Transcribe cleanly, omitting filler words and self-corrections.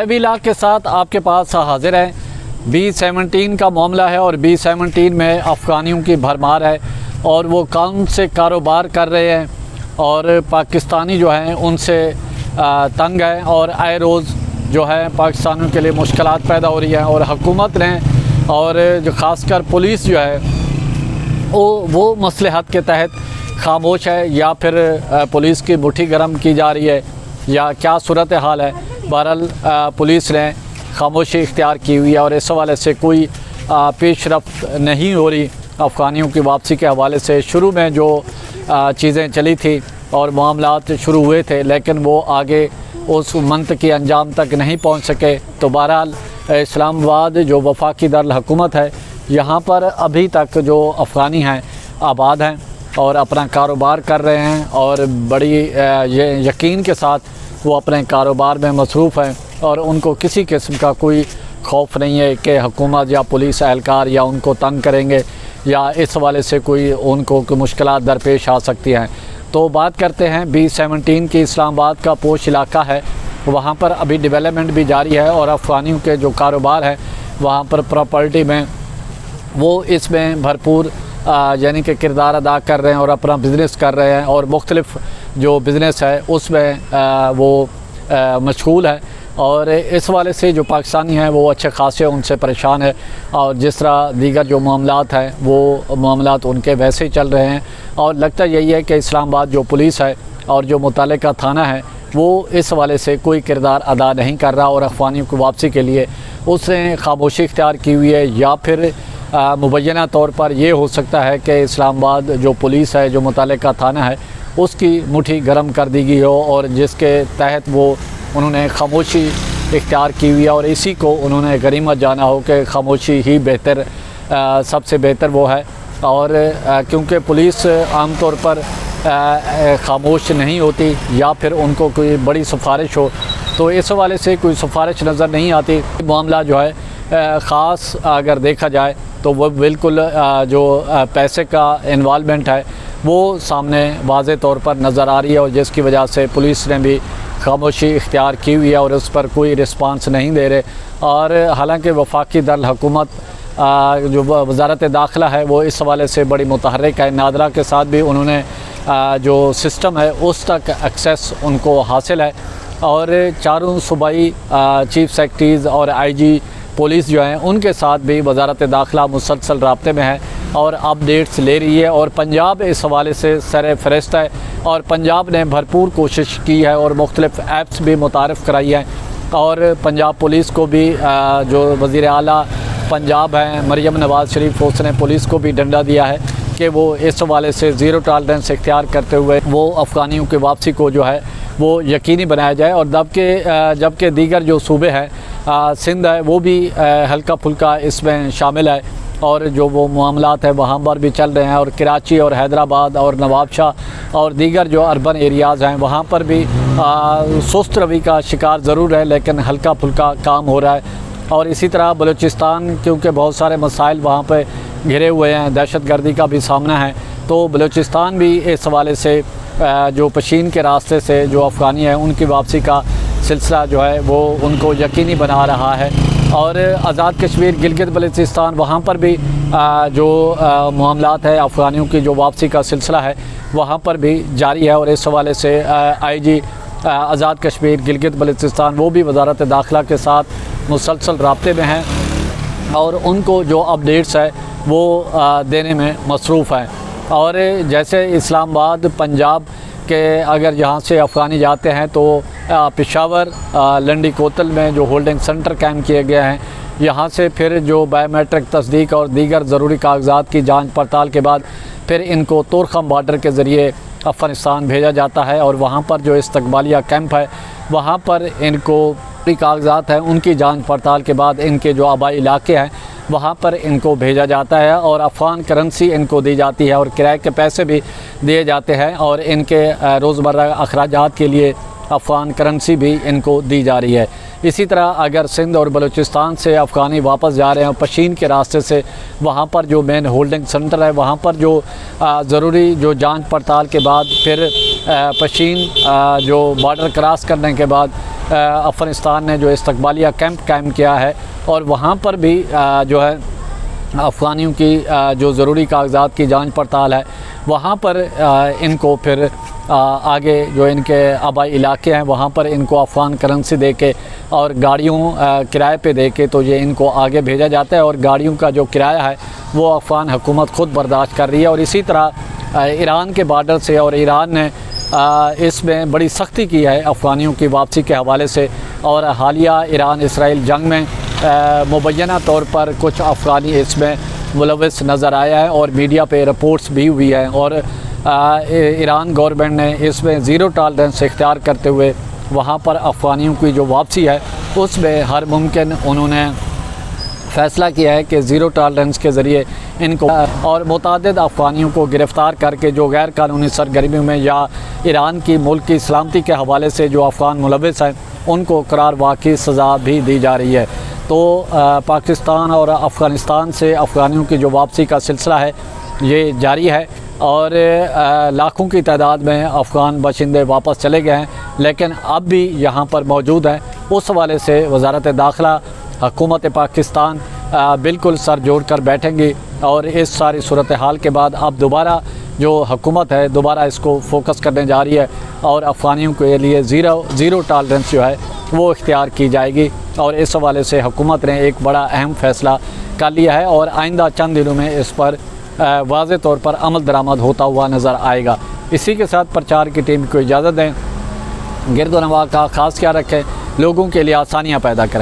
अवीला के साथ आपके पास हाजिर है। B-17 का मामला है और B-17 में अफ़गानियों की भरमार है और वो कौन से कारोबार कर रहे हैं और पाकिस्तानी जो हैं उनसे तंग है और आए रोज़ जो है पाकिस्तानियों के लिए मुश्किलात पैदा हो रही हैं और हुकूमत ने और जो ख़ासकर पुलिस जो है वो मसलहत के तहत खामोश है या फिर पुलिस की मुट्ठी गर्म की जा रही है या क्या सूरत हाल है। बहरहाल पुलिस ने खामोशी इख्तियार की हुई है और इस हवाले से कोई पेशरफ्त नहीं हो रही अफ़गानियों की वापसी के हवाले से। शुरू में जो चीज़ें चली थी और मामलात शुरू हुए थे लेकिन वो आगे उस मंतकी अंजाम तक नहीं पहुंच सके। तो बहरहाल इस्लामाबाद जो वफाकी दारुल हुकूमत है यहाँ पर अभी तक जो अफ़गानी हैं आबाद हैं और अपना कारोबार कर रहे हैं और बड़ी यकीन के साथ वो अपने कारोबार में मसरूफ़ हैं और उनको किसी किस्म का कोई खौफ नहीं है कि हुकूमत या पुलिस एहलकार या उनको तंग करेंगे या इस हवाले से कोई उनको मुश्किलात दरपेश आ सकती हैं। तो बात करते हैं B-17 की इस्लामाबाद का पोश इलाका है, वहाँ पर अभी डेवलपमेंट भी जारी है और अफ़गानियों के जो कारोबार है वहाँ पर प्रॉपर्टी में वो इसमें भरपूर यानी कि किरदार अदा कर रहे हैं और अपना बिज़नेस कर रहे हैं और मुख्तलिफ़ जो बिज़नेस है उसमें वो मशगूल है और इस वाले से जो पाकिस्तानी हैं वो अच्छे खासे उनसे परेशान है और जिस तरह दीगर जो मामलात हैं वो मामलात उनके वैसे ही चल रहे हैं। और लगता यही है कि इस्लामाबाद जो पुलिस है और जो मुतालिका थाना है वो इस हवाले से कोई किरदार अदा नहीं कर रहा और अफ़गानियों की वापसी के लिए उसने खामोशी इख्तियार की हुई है या फिर मुबैना तौर पर ये हो सकता है कि इस्लामाबाद जो पुलिस है जो मुतालिका थाना है उसकी मुट्ठी गर्म कर दी गई हो और जिसके तहत वो उन्होंने खामोशी इख्तियार की हुई है और इसी को उन्होंने गनीमत जाना हो कि खामोशी ही बेहतर सबसे बेहतर वो है। और क्योंकि पुलिस आम तौर पर खामोश नहीं होती या फिर उनको कोई बड़ी सिफारिश हो तो इस हवाले से कोई सिफारिश नज़र नहीं आती। मामला जो है ख़ास अगर देखा जाए तो वो बिल्कुल जो पैसे का इन्वॉल्वमेंट है वो सामने वाज़े तौर पर नज़र आ रही है और जिसकी वजह से पुलिस ने भी खामोशी इख्तियार की हुई है और उस पर कोई रिस्पांस नहीं दे रहे। और हालांकि वफाकी दारुल हुकूमत जो वज़ारत दाखिला है वो इस हवाले से बड़ी मुतहर्रिक है। नादरा के साथ भी उन्होंने जो सिस्टम है उस तक एक्सेस उनको हासिल है और चारों सूबाई चीफ सेक्रेटरीज़ और IG पुलिस जो हैं उनके साथ भी वज़ारत दाखिला मुसलसल राब्ते में है और अपडेट्स ले रही है। और पंजाब इस हवाले से सर फहरिस्त है और पंजाब ने भरपूर कोशिश की है और मुख्तलिफ़ ऐप्स भी मुतारफ़ कराई है और पंजाब पुलिस को भी जो वज़ीर आला पंजाब हैं मरियम नवाज़ शरीफ उसने पुलिस को भी डंडा दिया है कि वो इस हवाले से ज़ीरो टॉलरेंस इख्तियार करते हुए वो अफ़गानियों की वापसी को जो है वो यकीनी बनाया जाए। और जबकि दीगर जो सूबे हैं सिंध है वो भी हल्का फुल्का इसमें शामिल है और जो वो मामलात है वहाँ पर भी चल रहे हैं और कराची और हैदराबाद और नवाबशाह और दीगर जो अर्बन एरियाज़ हैं वहाँ पर भी सुस्त रवि का शिकार ज़रूर है लेकिन हल्का फुल्का काम हो रहा है। और इसी तरह बलूचिस्तान क्योंकि बहुत सारे मसाइल वहाँ पे घिरे हुए हैं, दहशतगर्दी का भी सामना है, तो बलूचिस्तान भी इस हवाले से जो पशीन के रास्ते से जो अफ़गानी है उनकी वापसी का सिलसिला जो है वो उनको यकीनी बना रहा है। और आज़ाद कश्मीर गिलगित बल्तिस्तान वहाँ पर भी जो मामलात है अफ़गानियों की जो वापसी का सिलसिला है वहाँ पर भी जारी है और इस हवाले से IG आज़ाद कश्मीर गिलगित बल्तिस्तान वो भी वज़ारत दाखिला के साथ मुसलसल राब्ते में हैं और उनको जो अपडेट्स है वो देने में मसरूफ़ है। और जैसे इस्लामाबाद पंजाब के अगर यहाँ से अफ़गानी जाते हैं तो पेशावर लंडी कोतल में जो होल्डिंग सेंटर कायम किए गए हैं यहाँ से फिर जो बायोमेट्रिक तस्दीक और दीगर ज़रूरी कागजात की जांच पड़ताल के बाद फिर इनको तोरखम बॉर्डर के ज़रिए अफ़गानिस्तान भेजा जाता है और वहाँ पर जो इस्तकबालिया कैंप है वहाँ पर इनको कागजात हैं उनकी जांच पड़ताल के बाद इनके जो आबाई इलाके हैं वहाँ पर इनको भेजा जाता है और अफ़गान करेंसी इनको दी जाती है और किराए के पैसे भी दिए जाते हैं और इनके रोज़मर्रा अखराजात के लिए अफ़गान करेंसी भी इनको दी जा रही है। इसी तरह अगर सिंध और बलूचिस्तान से अफ़गानी वापस जा रहे हैं पशीन के रास्ते से, वहाँ पर जो मेन होल्डिंग सेंटर है वहाँ पर जो ज़रूरी जो जांच पड़ताल के बाद फिर पशीन जो बॉर्डर क्रॉस करने के बाद अफ़गानिस्तान ने जो इस्तकबालिया कैंप कायम किया है और वहाँ पर भी जो है अफ़गानियों की जो ज़रूरी कागजात की जांच पड़ताल है, वहाँ पर इनको फिर आगे जो इनके आबाई इलाके हैं वहाँ पर इनको अफ़गान करेंसी दे के और गाड़ियों किराए पे दे के तो ये इनको आगे भेजा जाता है और गाड़ियों का जो किराया है वो अफ़गान हुकूमत ख़ुद बर्दाश्त कर रही है। और इसी तरह ईरान के बॉर्डर से, और ईरान ने इसमें बड़ी सख्ती की है अफ़गानियों की वापसी के हवाले से, और हालिया ईरान इसराइल जंग में मुबैना तौर पर कुछ अफ़गानी इसमें मुलविस नज़र आया है और मीडिया पे रिपोर्ट्स भी हुई है। और ईरान गवर्नमेंट ने इसमें ज़ीरो टॉलरेंस इख्तियार करते हुए वहाँ पर अफ़गानियों की जो वापसी है उसमें हर मुमकिन उन्होंने फ़ैसला किया है कि ज़ीरो टॉलरेंस के ज़रिए इनको और मुतअद्दिद अफ़गानियों को गिरफ़्तार करके जो गैर कानूनी सरगर्मियों में या ईरान की मुल्क की सलामती के हवाले से जो अफ़गान मुलविस हैं उनको करार वाक़ई सज़ा भी दी जा रही है। तो पाकिस्तान और अफ़गानिस्तान से अफ़गानियों की जो वापसी का सिलसिला है ये जारी है और लाखों की तादाद में अफ़गान बाशिंदे वापस चले गए हैं, लेकिन अब भी यहाँ पर मौजूद हैं। उस हवाले से वज़ारत दाखिला हुकूमत पाकिस्तान बिल्कुल सर जोड़ कर बैठेंगी और इस सारी सूरत हाल के बाद अब दोबारा जो हुकूमत है दोबारा इसको फोकस करने जा रही है और अफ़गानियों के लिए ज़ीरो टॉलरेंस जो है वो इख्तियार की जाएगी। और इस हवाले से हुकूमत ने एक बड़ा अहम फ़ैसला कर लिया है और आइंदा चंद दिनों में इस पर वाज़े तौर पर अमल दरामद होता हुआ नज़र आएगा। इसी के साथ प्रचार की टीम को इजाज़त दें। गिरदो नवाह का ख़ास ख्याल रखें, लोगों के लिए आसानियाँ पैदा करें।